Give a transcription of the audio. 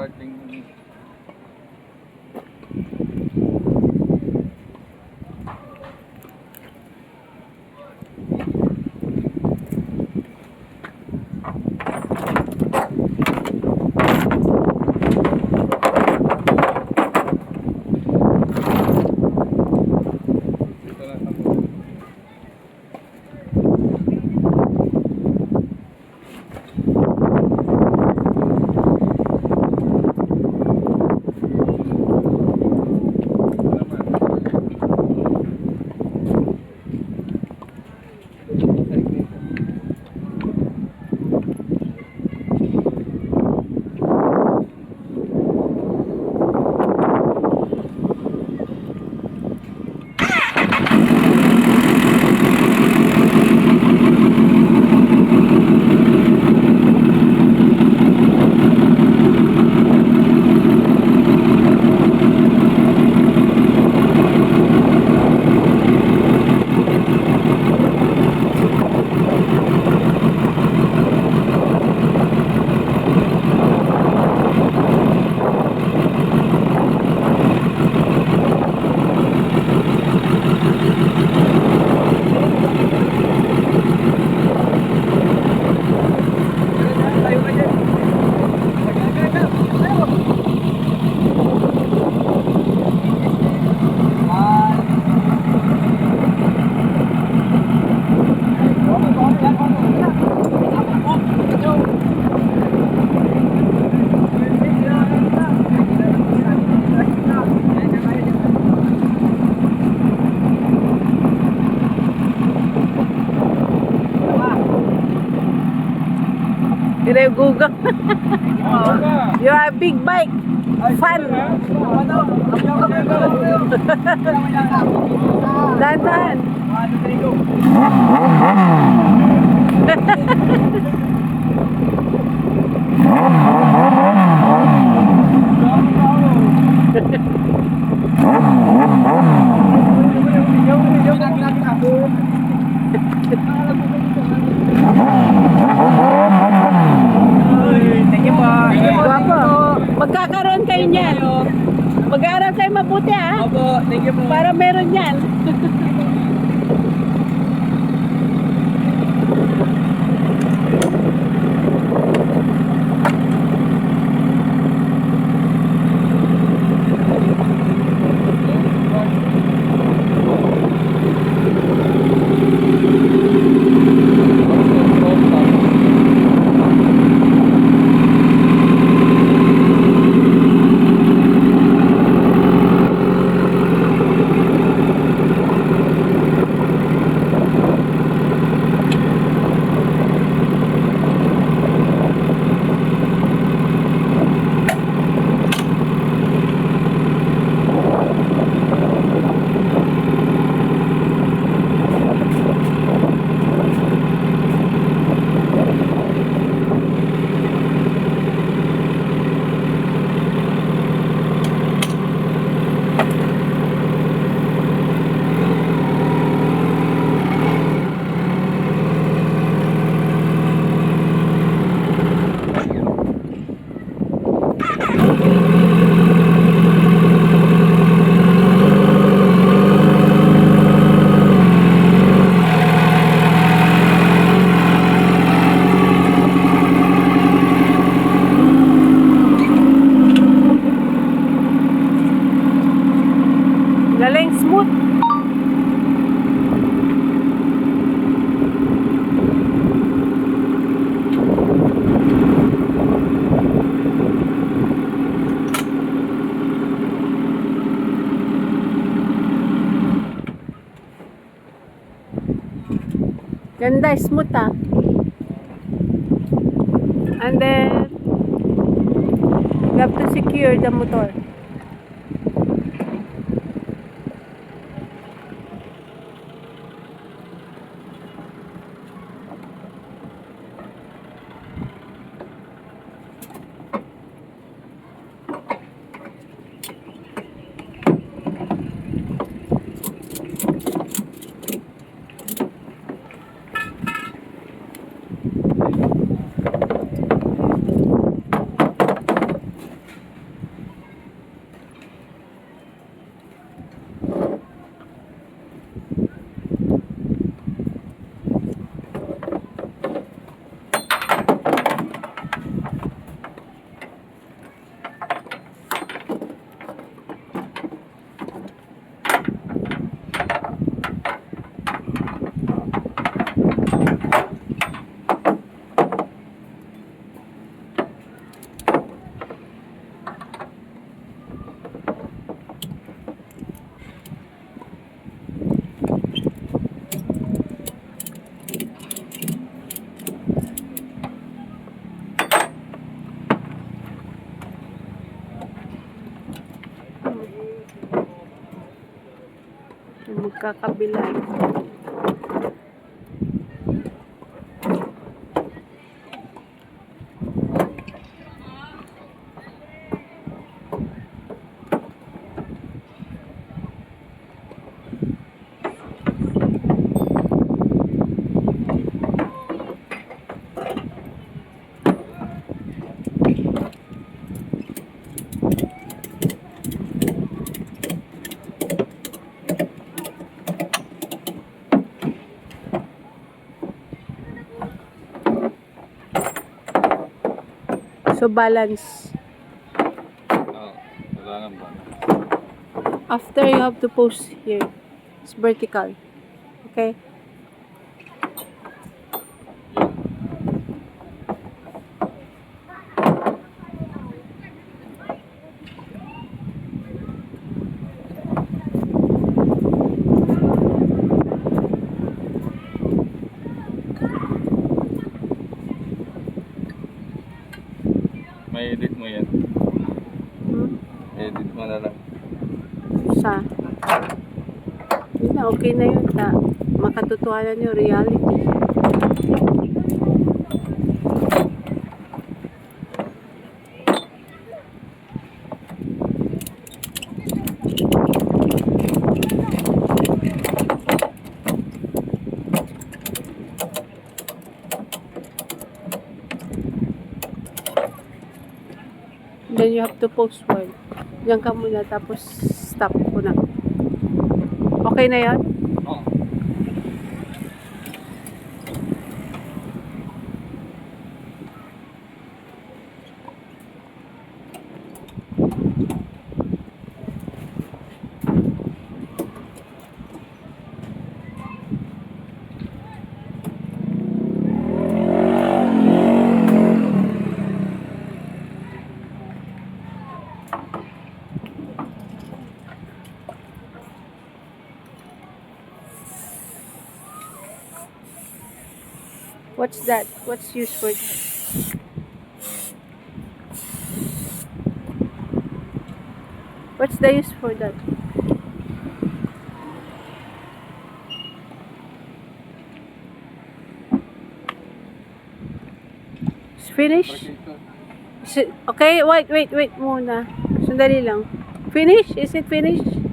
parting. Google. You are a big bike. Fun. Dahan-dahan. Magkakaroon kayo niyan. Mag-aaral kayo mabuti ha. Opo, thank you po. Para meron yan. Galing smooth. Ganda, smooth ah. And then you have to secure the motor. Magkakabila. So, balance. Oo. Kailangan ba? After, you have to post here. It's vertical. Okay? May edit mo yan. Hmm? Edit mo na lang. Sa yun na, okay na yun. Makatotohanan yung reality. Then you have to post one. Diyan ka muna, tapos stop ko na. Okay na yan? Oo. What's that? What's used for that? What's the use for that? It's finished? Okay, wait muna. Sandali lang. Finish? Is it finished?